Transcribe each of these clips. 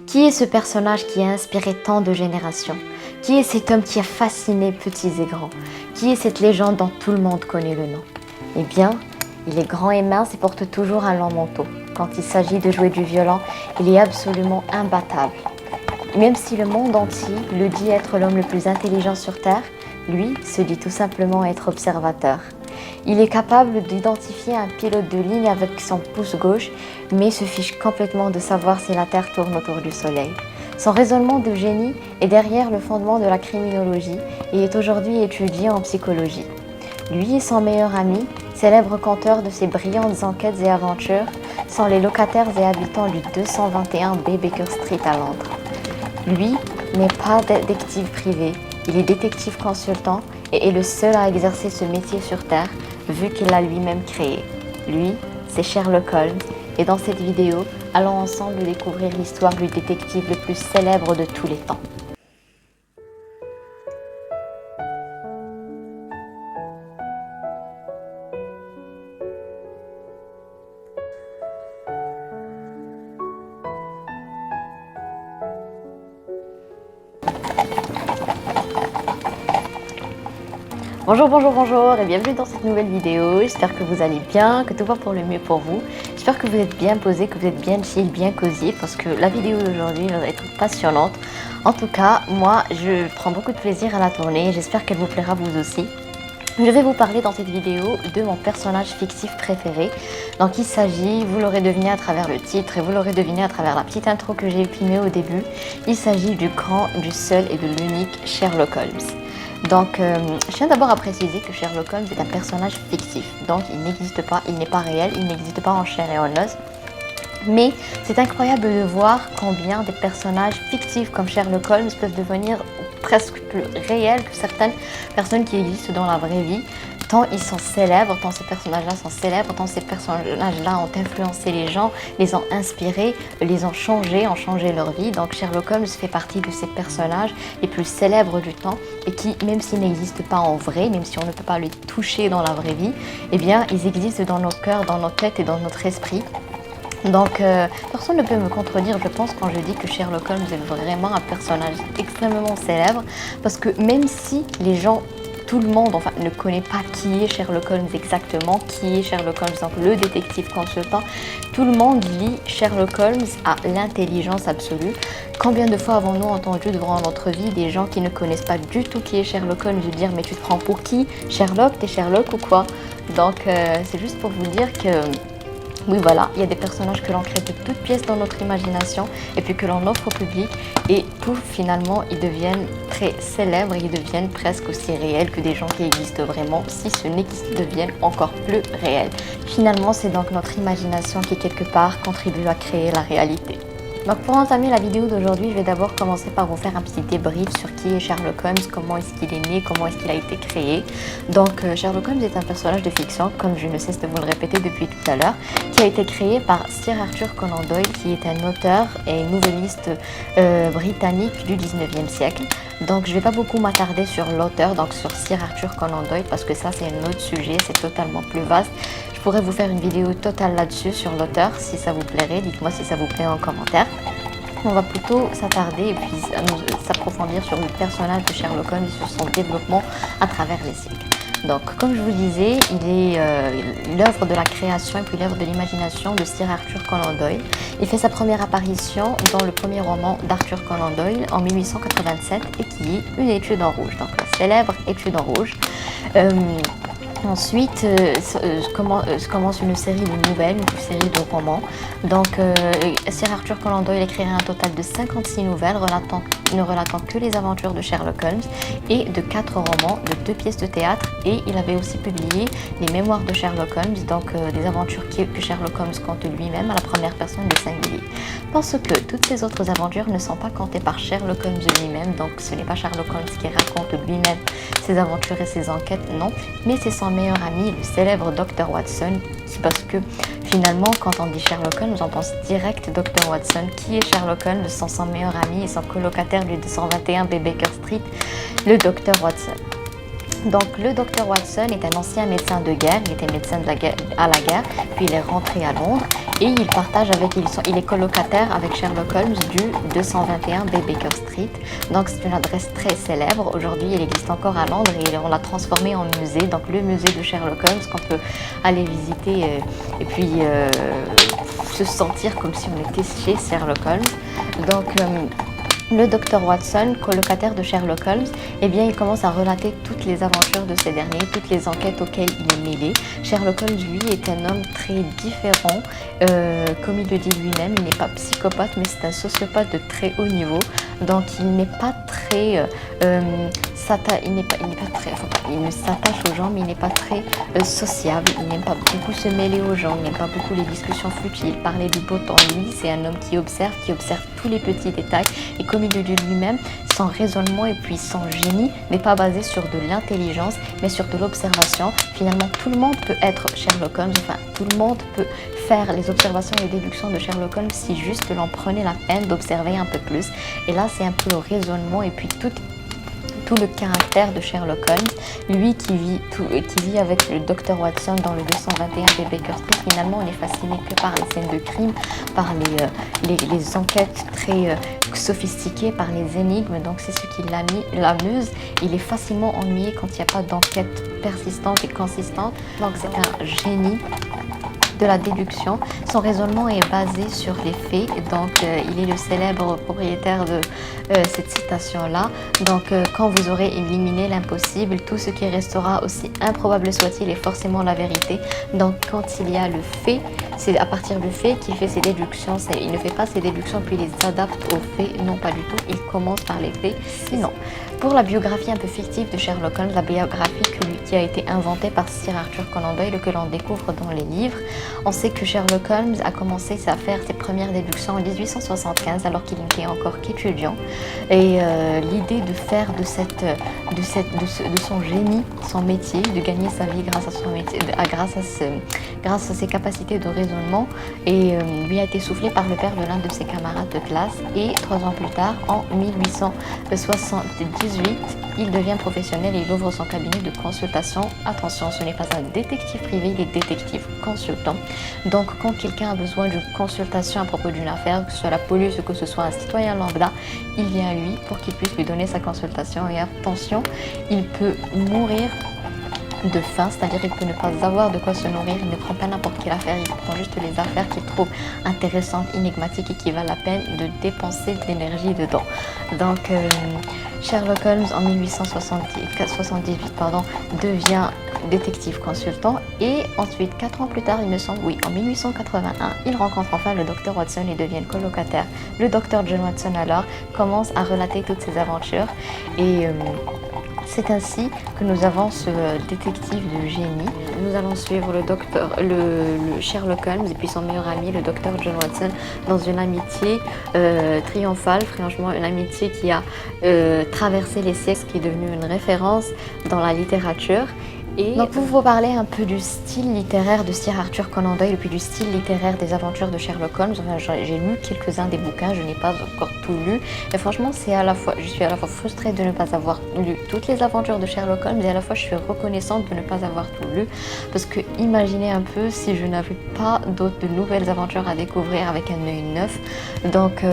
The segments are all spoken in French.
Qui est ce personnage qui a inspiré tant de générations? Qui est cet homme qui a fasciné petits et grands? Qui est cette légende dont tout le monde connaît le nom? Eh bien, il est grand et mince et porte toujours un long manteau. Quand il s'agit de jouer du violon, il est absolument imbattable. Même si le monde entier le dit être l'homme le plus intelligent sur Terre, lui se dit tout simplement être observateur. Il est capable d'identifier un pilote de ligne avec son pouce gauche, mais se fiche complètement de savoir si la Terre tourne autour du Soleil. Son raisonnement de génie est derrière le fondement de la criminologie et est aujourd'hui étudié en psychologie. Lui et son meilleur ami, célèbres conteurs de ses brillantes enquêtes et aventures, sont les locataires et habitants du 221B Baker Street à Londres. Lui n'est pas détective privé, il est détective consultant et est le seul à exercer ce métier sur Terre, vu qu'il l'a lui-même créé. Lui, c'est Sherlock Holmes, et dans cette vidéo, allons ensemble découvrir l'histoire du détective le plus célèbre de tous les temps. Bonjour et bienvenue dans cette nouvelle vidéo. J'espère que vous allez bien, que tout va pour le mieux pour vous. J'espère que vous êtes bien posé, que vous êtes bien chill, bien cosy, parce que la vidéo d'aujourd'hui va être passionnante. En tout cas, moi, je prends beaucoup de plaisir à la tourner. J'espère qu'elle vous plaira vous aussi. Je vais vous parler dans cette vidéo de mon personnage fictif préféré. Donc il s'agit, vous l'aurez deviné à travers le titre et vous l'aurez deviné à travers la petite intro que j'ai filmée au début, il s'agit du grand, du seul et de l'unique Sherlock Holmes. Donc, je tiens d'abord à préciser que Sherlock Holmes est un personnage fictif. Donc, il n'existe pas, il n'est pas réel, il n'existe pas en chair et en os. Mais c'est incroyable de voir combien des personnages fictifs comme Sherlock Holmes peuvent devenir presque plus réels que certaines personnes qui existent dans la vraie vie. Tant ils sont célèbres, tant ces personnages-là sont célèbres, tant ces personnages-là ont influencé les gens, les ont inspirés, les ont changés, ont changé leur vie. Donc Sherlock Holmes fait partie de ces personnages les plus célèbres du temps et qui, même s'ils n'existent pas en vrai, même si on ne peut pas les toucher dans la vraie vie, eh bien ils existent dans nos cœurs, dans nos têtes et dans notre esprit. Donc, personne ne peut me contredire, je pense, quand je dis que Sherlock Holmes est vraiment un personnage extrêmement célèbre, parce que même si les gens, tout le monde, enfin, ne connaît pas qui est Sherlock Holmes exactement, qui est Sherlock Holmes, donc le détective consultant, tout le monde lit Sherlock Holmes à l'intelligence absolue. Combien de fois avons-nous entendu devant notre vie des gens qui ne connaissent pas du tout qui est Sherlock Holmes dire « mais tu te prends pour qui? Sherlock? T'es Sherlock ou quoi ?» Donc, c'est juste pour vous dire que... oui, voilà, il y a des personnages que l'on crée de toutes pièces dans notre imagination et puis que l'on offre au public et tout finalement ils deviennent très célèbres, ils deviennent presque aussi réels que des gens qui existent vraiment, si ce n'est qu'ils deviennent encore plus réels. Finalement, c'est donc notre imagination qui quelque part contribue à créer la réalité. Donc pour entamer la vidéo d'aujourd'hui, je vais d'abord commencer par vous faire un petit débrief sur qui est Sherlock Holmes, comment est-ce qu'il est né, comment est-ce qu'il a été créé. Donc Sherlock Holmes est un personnage de fiction, comme je ne cesse de vous le répéter depuis tout à l'heure, qui a été créé par Sir Arthur Conan Doyle, qui est un auteur et nouvelliste britannique du 19e siècle. Donc je ne vais pas beaucoup m'attarder sur l'auteur, donc sur Sir Arthur Conan Doyle, parce que ça c'est un autre sujet, c'est totalement plus vaste. Je pourrais vous faire une vidéo totale là-dessus sur l'auteur, si ça vous plairait, dites-moi si ça vous plaît en commentaire. On va plutôt s'attarder et puis s'approfondir sur le personnage de Sherlock Holmes et sur son développement à travers les siècles. Donc, comme je vous le disais, il est l'œuvre de la création et puis l'œuvre de l'imagination de Sir Arthur Conan Doyle. Il fait sa première apparition dans le premier roman d'Arthur Conan Doyle en 1887 et qui est Une étude en rouge, donc la célèbre Étude en rouge. Ensuite, commence une série de nouvelles, une série de romans. Donc, Sir Arthur Conan Doyle écrira un total de 56 nouvelles ne relatant que les aventures de Sherlock Holmes et de 4 romans, de 2 pièces de théâtre. Et il avait aussi publié les mémoires de Sherlock Holmes, donc des aventures que Sherlock Holmes compte lui-même à la première personne du singulier. Parce que toutes ces autres aventures ne sont pas comptées par Sherlock Holmes lui-même, donc ce n'est pas Sherlock Holmes qui raconte lui-même ses aventures et ses enquêtes, non, mais c'est son meilleur ami, le célèbre Dr Watson, parce que finalement, quand on dit Sherlock Holmes, on pense direct Dr Watson. Qui est Sherlock Holmes sans son meilleur ami et son colocataire du 221B Baker Street, le Dr Watson. Donc le docteur Watson est un ancien médecin de guerre, il était médecin à la guerre, puis il est rentré à Londres et il partage il est colocataire avec Sherlock Holmes du 221 B Baker Street. Donc c'est une adresse très célèbre, aujourd'hui il existe encore à Londres et on l'a transformé en musée, donc le musée de Sherlock Holmes qu'on peut aller visiter et puis se sentir comme si on était chez Sherlock Holmes. Donc le docteur Watson, colocataire de Sherlock Holmes, eh bien, il commence à relater toutes les aventures de ces derniers, toutes les enquêtes auxquelles il est mêlé. Sherlock Holmes, lui, est un homme très différent. Comme il le dit lui-même, il n'est pas psychopathe, mais c'est un sociopathe de très haut niveau. Donc, il n'est pas très... il ne s'attache aux gens, mais il n'est pas très sociable. Il n'aime pas beaucoup se mêler aux gens, il n'aime pas beaucoup les discussions futiles, parler du beau temps. Lui, c'est un homme qui observe tous les petits détails. Et comme il le dit lui-même, son raisonnement et puis son génie n'est pas basé sur de l'intelligence, mais sur de l'observation. Finalement, tout le monde peut être Sherlock Holmes, enfin, tout le monde peut faire les observations et les déductions de Sherlock Holmes si juste l'on prenait la peine d'observer un peu plus. Et là, c'est un peu le raisonnement et puis tout le caractère de Sherlock Holmes, lui qui vit avec le docteur Watson dans le 221 de Baker Street. Finalement, on est fasciné que par les scènes de crime, par les enquêtes très sophistiquées, par les énigmes. Donc c'est ce qui l'amuse. Il est facilement ennuyé quand il n'y a pas d'enquête persistante et consistante. Donc c'est un génie de la déduction. Son raisonnement est basé sur les faits. Donc, il est le célèbre propriétaire de cette citation-là. Donc, quand vous aurez éliminé l'impossible, tout ce qui restera, aussi improbable soit-il, est forcément la vérité. Donc, quand il y a le fait, c'est à partir du fait qu'il fait ses déductions. Il ne fait pas ses déductions puis les adapte aux faits. Non, pas du tout. Il commence par les faits. Sinon, pour la biographie un peu fictive de Sherlock Holmes, la biographie qui a été inventée par Sir Arthur Conan Doyle, que l'on découvre dans les livres, on sait que Sherlock Holmes a commencé à faire ses premières déductions en 1875 alors qu'il n'était encore qu'étudiant. Et l'idée de faire de son génie, son métier, de gagner sa vie grâce à son métier, grâce à ses capacités de raisonnement, et lui a été soufflé par le père de l'un de ses camarades de classe. Et 3 ans plus tard, en 1878, il devient professionnel et il ouvre son cabinet de consultation. Attention, ce n'est pas un détective privé, il est détective consultant. Donc quand quelqu'un a besoin d'une consultation à propos d'une affaire, que ce soit la police ou que ce soit un citoyen lambda, il vient à lui pour qu'il puisse lui donner sa consultation. Et attention, il peut mourir de faim, c'est-à-dire il peut ne pas avoir de quoi se nourrir, il ne prend pas n'importe quelle affaire, il prend juste les affaires qu'il trouve intéressantes, énigmatiques et qui valent la peine de dépenser de l'énergie dedans. Donc Sherlock Holmes en 1878 devient détective consultant et ensuite 4 ans plus tard, il me semble, oui, en 1881, il rencontre enfin le docteur Watson et deviennent colocataires. Le docteur John Watson alors commence à relater toutes ses aventures et c'est ainsi que nous avons ce détective de génie. Nous allons suivre le Sherlock Holmes et puis son meilleur ami, le docteur John Watson, dans une amitié triomphale, franchement une amitié qui a traversé les siècles, qui est devenue une référence dans la littérature. Et donc pour vous parler un peu du style littéraire de Sir Arthur Conan Doyle et puis du style littéraire des aventures de Sherlock Holmes, enfin, j'ai lu quelques-uns des bouquins, je n'ai pas encore tout lu. Et franchement, je suis à la fois frustrée de ne pas avoir lu toutes les aventures de Sherlock Holmes et à la fois je suis reconnaissante de ne pas avoir tout lu. Parce que imaginez un peu si je n'avais pas de nouvelles aventures à découvrir avec un œil neuf. Donc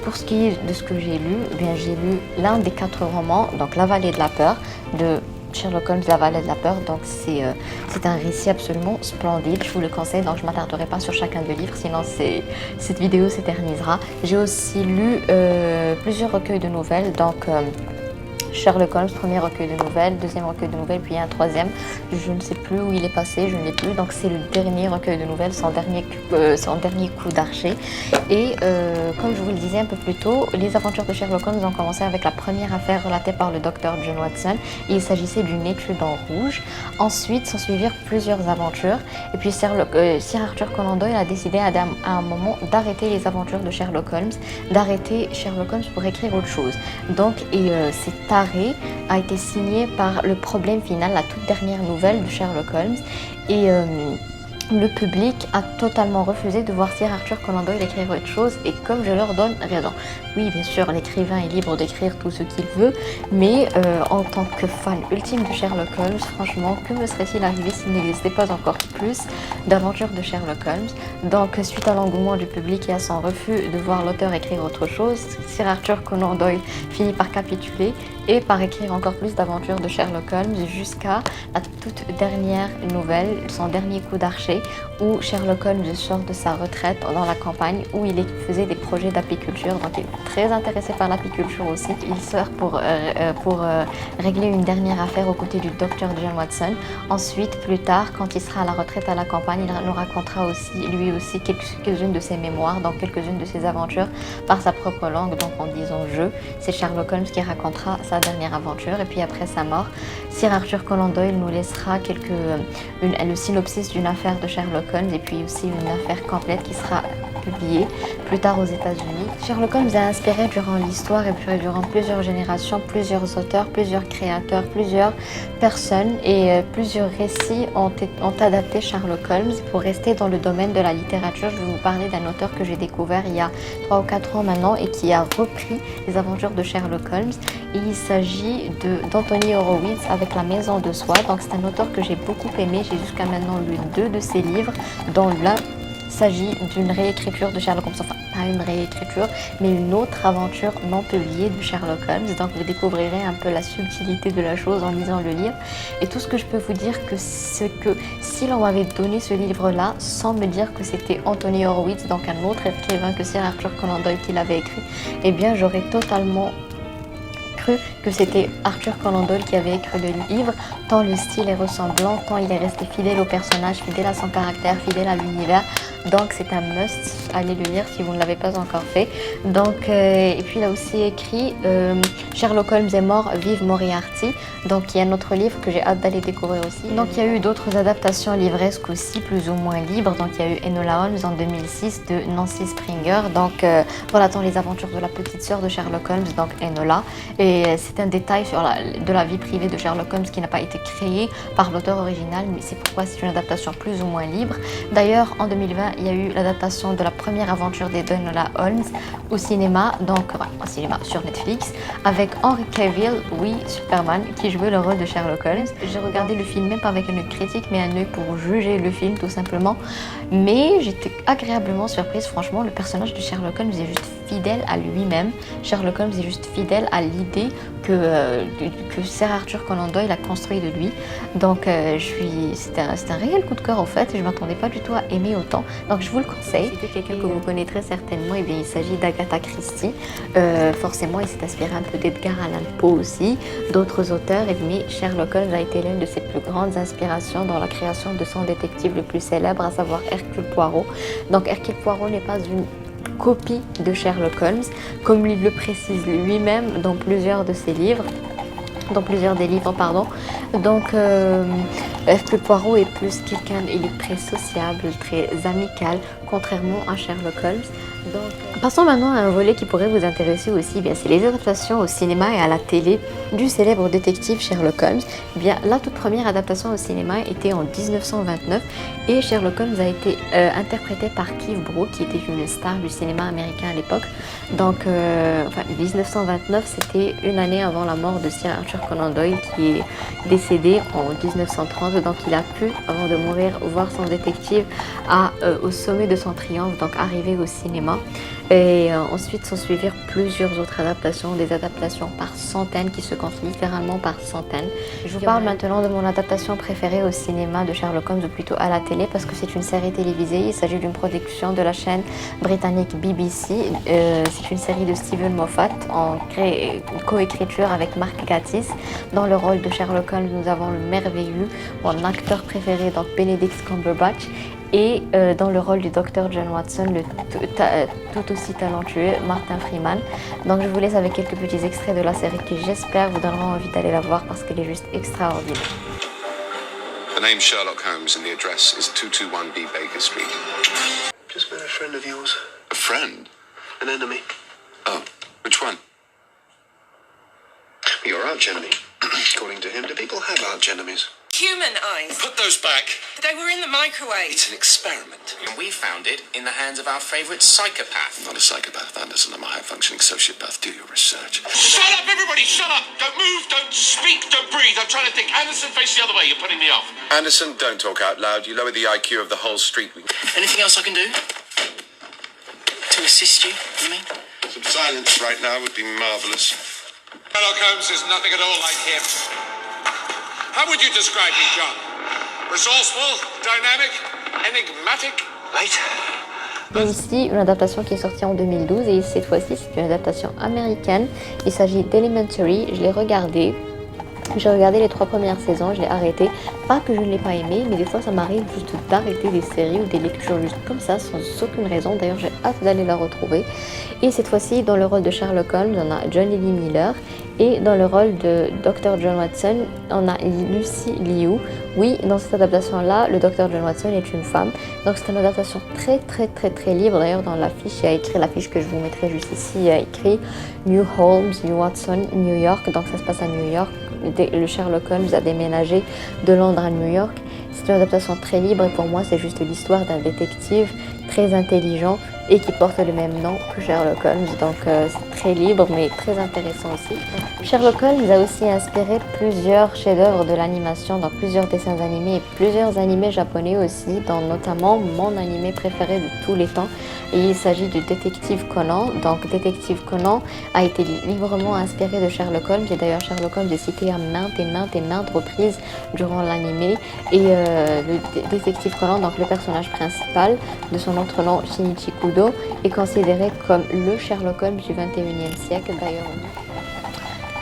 pour ce qui est de ce que j'ai lu, eh bien j'ai lu l'un des 4 romans, donc La Vallée de la Peur de Sherlock Holmes, La Vallée de la Peur. Donc c'est un récit absolument splendide, je vous le conseille, donc je ne m'attarderai pas sur chacun des livres, sinon cette vidéo s'éternisera. J'ai aussi lu plusieurs recueils de nouvelles, donc Sherlock Holmes, premier recueil de nouvelles, deuxième recueil de nouvelles, puis un troisième. Je ne sais plus où il est passé, je ne l'ai plus. Donc c'est le dernier recueil de nouvelles, son dernier coup d'archer. Et comme je vous le disais un peu plus tôt, les aventures de Sherlock Holmes ont commencé avec la première affaire relatée par le docteur John Watson. Il s'agissait d'une étude en rouge. Ensuite s'en suivirent plusieurs aventures. Et puis Sir Arthur Conan Doyle a décidé à un moment d'arrêter les aventures de Sherlock Holmes, d'arrêter Sherlock Holmes pour écrire autre chose. Donc cet arrêt a été signé par Le Problème final, la toute dernière nouvelle de Sherlock Holmes. Et le public a totalement refusé de voir Sir Arthur Conan Doyle écrire autre chose et comme je leur donne raison. Oui, bien sûr, l'écrivain est libre d'écrire tout ce qu'il veut, mais en tant que fan ultime de Sherlock Holmes, franchement, que me serait-il arrivé s'il n'existait pas encore plus d'aventures de Sherlock Holmes? Donc, suite à l'engouement du public et à son refus de voir l'auteur écrire autre chose, Sir Arthur Conan Doyle finit par capituler et par écrire encore plus d'aventures de Sherlock Holmes jusqu'à la toute dernière nouvelle, son dernier coup d'archet, où Sherlock Holmes sort de sa retraite dans la campagne où il faisait des projets d'apiculture. Donc il est très intéressé par l'apiculture aussi. Il sort pour régler une dernière affaire aux côtés du docteur John Watson. Ensuite, plus tard, quand il sera à la retraite à la campagne, il nous racontera aussi, lui aussi, quelques-unes de ses mémoires, donc quelques-unes de ses aventures par sa propre langue, donc en disant je. C'est Sherlock Holmes qui racontera sa dernière aventure et puis après sa mort, Sir Arthur Conan Doyle nous laissera le synopsis d'une affaire de Sherlock Holmes et puis aussi une affaire complète qui sera publiée plus tard aux États-Unis. Sherlock Holmes a inspiré durant l'histoire et puis durant plusieurs générations, plusieurs auteurs, plusieurs créateurs, plusieurs personnes et plusieurs récits ont adapté Sherlock Holmes. Pour rester dans le domaine de la littérature, je vais vous parler d'un auteur que j'ai découvert il y a 3 ou 4 ans maintenant et qui a repris les aventures de Sherlock Holmes. Et il s'agit d'Anthony Horowitz avec La Maison de Soie. Donc c'est un auteur que j'ai beaucoup aimé. J'ai jusqu'à maintenant lu 2 de ses livres, dont l'un s'agit d'une réécriture de Sherlock Holmes, enfin pas une réécriture, mais une autre aventure non publiée de Sherlock Holmes. Donc vous découvrirez un peu la subtilité de la chose en lisant le livre. Et tout ce que je peux vous dire, c'est que si l'on m'avait donné ce livre-là, sans me dire que c'était Anthony Horowitz, donc un autre écrivain que Sir Arthur Conan Doyle qui l'avait écrit, eh bien j'aurais totalement que c'était Arthur Conan Doyle qui avait écrit le livre, tant le style est ressemblant, tant il est resté fidèle au personnage, fidèle à son caractère, fidèle à l'univers. Donc c'est un must, allez le lire si vous ne l'avez pas encore fait. Donc, et puis il a aussi écrit Sherlock Holmes est mort, vive Moriarty. Donc il y a un autre livre que j'ai hâte d'aller découvrir aussi. Donc il y a eu d'autres adaptations livresques aussi, plus ou moins libres. Donc il y a eu Enola Holmes en 2006 de Nancy Springer. Donc voilà, dans les aventures de la petite sœur de Sherlock Holmes, donc Enola. Et c'est un détail de la vie privée de Sherlock Holmes qui n'a pas été créé par l'auteur original, mais c'est pourquoi c'est une adaptation plus ou moins libre. D'ailleurs, en 2020, il y a eu l'adaptation de la première aventure d'Enola Holmes au cinéma, donc au cinéma sur Netflix, avec Henry Cavill, oui, Superman, qui jouait le rôle de Sherlock Holmes. J'ai regardé le film même pas avec un œil critique, mais un œil pour juger le film tout simplement. Mais j'étais agréablement surprise, franchement, le personnage de Sherlock Holmes est juste fidèle à lui-même. Sherlock Holmes est juste fidèle à l'idée que Sir Arthur Conan Doyle a construit de lui. Donc c'est un réel coup de cœur en fait, et je ne m'attendais pas du tout à aimer autant. Donc je vous le conseille. Si c'est quelqu'un que vous connaîtrez certainement, eh bien, il s'agit d'Agatha Christie. Forcément, il s'est inspiré un peu d'Edgar Allan Poe aussi, d'autres auteurs, mais Sherlock Holmes a été l'une de ses plus grandes inspirations dans la création de son détective le plus célèbre, à savoir Hercule Poirot. Donc Hercule Poirot n'est pas une copie de Sherlock Holmes, comme il le précise lui-même dans plusieurs de ses livres. Dans plusieurs des livres, pardon. Donc, Hercule Poirot est plus quelqu'un, il est très sociable, très amical, contrairement à Sherlock Holmes. Donc, passons maintenant à un volet qui pourrait vous intéresser aussi. Bien, c'est les adaptations au cinéma et à la télé du célèbre détective Sherlock Holmes. Bien, la toute première adaptation au cinéma était en 1929 et Sherlock Holmes a été interprété par Clive Brook, qui était une star du cinéma américain à l'époque. Donc, 1929, c'était une année avant la mort de Sir Arthur Conan Doyle, qui est décédé en 1930. Donc, il a pu, avant de mourir, voir son détective au sommet de son triomphe, donc arriver au cinéma. Et ensuite s'en suivirent plusieurs autres adaptations, des adaptations par centaines qui se comptent littéralement par centaines. Je vous parle maintenant de mon adaptation préférée au cinéma de Sherlock Holmes, ou plutôt à la télé, parce que c'est une série télévisée. Il s'agit d'une production de la chaîne britannique BBC. C'est une série de Steven Moffat en coécriture avec Mark Gatiss. Dans le rôle de Sherlock Holmes, nous avons le merveilleux, mon acteur préféré, donc Benedict Cumberbatch. Et dans le rôle du docteur John Watson, le tout aussi talentueux Martin Freeman. Donc je vous laisse avec quelques petits extraits de la série qui, j'espère, vous donneront envie d'aller la voir parce qu'elle est juste extraordinaire. The name Sherlock Holmes and the address is 221B Baker Street. Just met a friend of yours. A friend? An enemy. Oh, which one? Your arch enemy. According to him, do people have arch enemies? Human eyes. Put those back. They were in the microwave. It's an experiment. And we found it in the hands of our favourite psychopath. I'm not a psychopath, Anderson. I'm a high-functioning sociopath. Do your research. Shut up, everybody! Shut up! Don't move, don't speak, don't breathe. I'm trying to think. Anderson, face the other way. You're putting me off. Anderson, don't talk out loud. You lower the IQ of the whole street. Anything else I can do? To assist you, you mean? Some silence right now would be marvellous. Sherlock Holmes is nothing at all like him. How would you describe me, John? Resourceful, dynamic, enigmatic? Mate, Il y a ici une adaptation qui est sortie en 2012 et cette fois-ci c'est une adaptation américaine. Il s'agit d'Elementary, je l'ai regardé. J'ai regardé les 3 premières saisons, je l'ai arrêté. Pas que je ne l'ai pas aimé, mais des fois ça m'arrive juste d'arrêter des séries ou des lectures juste comme ça, sans aucune raison. D'ailleurs, j'ai hâte d'aller la retrouver. Et cette fois-ci, dans le rôle de Sherlock Holmes, on a Johnny Lee Miller. Et dans le rôle de Dr. John Watson, on a Lucy Liu. Oui, dans cette adaptation-là, le Dr. John Watson est une femme. Donc c'est une adaptation très libre. D'ailleurs, dans l'affiche, il y a écrit, l'affiche que je vous mettrai juste ici, il y a écrit New Holmes, New Watson, New York. Donc ça se passe à New York. Le Sherlock Holmes a déménagé de Londres à New York. C'est une adaptation très libre et pour moi c'est juste l'histoire d'un détective très intelligent et qui porte le même nom que Sherlock Holmes. Donc c'est très libre mais très intéressant aussi. Sherlock Holmes a aussi inspiré plusieurs chefs-d'œuvre de l'animation, dans plusieurs dessins animés et plusieurs animés japonais aussi, dans notamment mon animé préféré de tous les temps. Et il s'agit de Détective Conan. Donc Détective Conan a été librement inspiré de Sherlock Holmes et d'ailleurs Sherlock Holmes est cité à maintes reprises durant l'animé. Et le Détective Conan, donc le personnage principal, de son autre nom Shinichi Kudo, est considéré comme le Sherlock Holmes du 21e siècle d'ailleurs.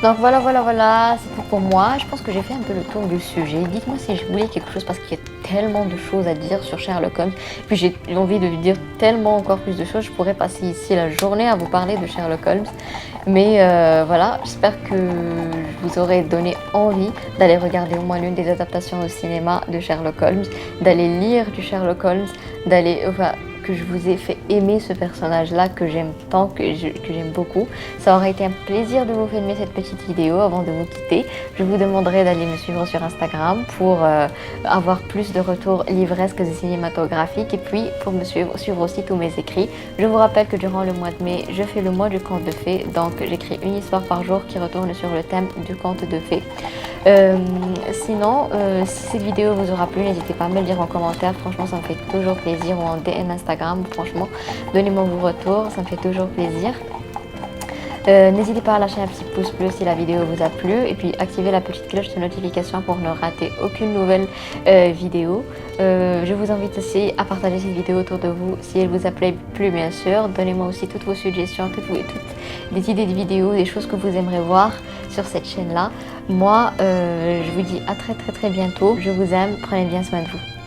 Donc voilà, c'est tout pour moi. Je pense que j'ai fait un peu le tour du sujet. Dites-moi si je voulais quelque chose parce qu'il y a tellement de choses à dire sur Sherlock Holmes. Puis j'ai envie de dire tellement encore plus de choses. Je pourrais passer ici la journée à vous parler de Sherlock Holmes. Mais voilà, j'espère que je vous aurai donné envie d'aller regarder au moins l'une des adaptations au cinéma de Sherlock Holmes, d'aller lire du Sherlock Holmes, que je vous ai fait aimer ce personnage-là que j'aime tant, que j'aime beaucoup. Ça aurait été un plaisir de vous filmer cette petite vidéo avant de vous quitter. Je vous demanderai d'aller me suivre sur Instagram pour avoir plus de retours livresques et cinématographiques et puis pour me suivre aussi tous mes écrits. Je vous rappelle que durant le mois de mai, je fais le mois du conte de fées, donc j'écris une histoire par jour qui retourne sur le thème du conte de fées. Sinon, si cette vidéo vous aura plu, n'hésitez pas à me le dire en commentaire. Franchement, ça me fait toujours plaisir, ou en DM Instagram. Franchement, donnez-moi vos retours, ça me fait toujours plaisir. N'hésitez pas à lâcher un petit pouce bleu si la vidéo vous a plu et puis activez la petite cloche de notification pour ne rater aucune nouvelle vidéo. Je vous invite aussi à partager cette vidéo autour de vous si elle vous a plu bien sûr. Donnez-moi aussi toutes vos suggestions, toutes des idées de vidéos, des choses que vous aimeriez voir sur cette chaîne là. Moi je vous dis à très bientôt. Je vous aime, prenez bien soin de vous.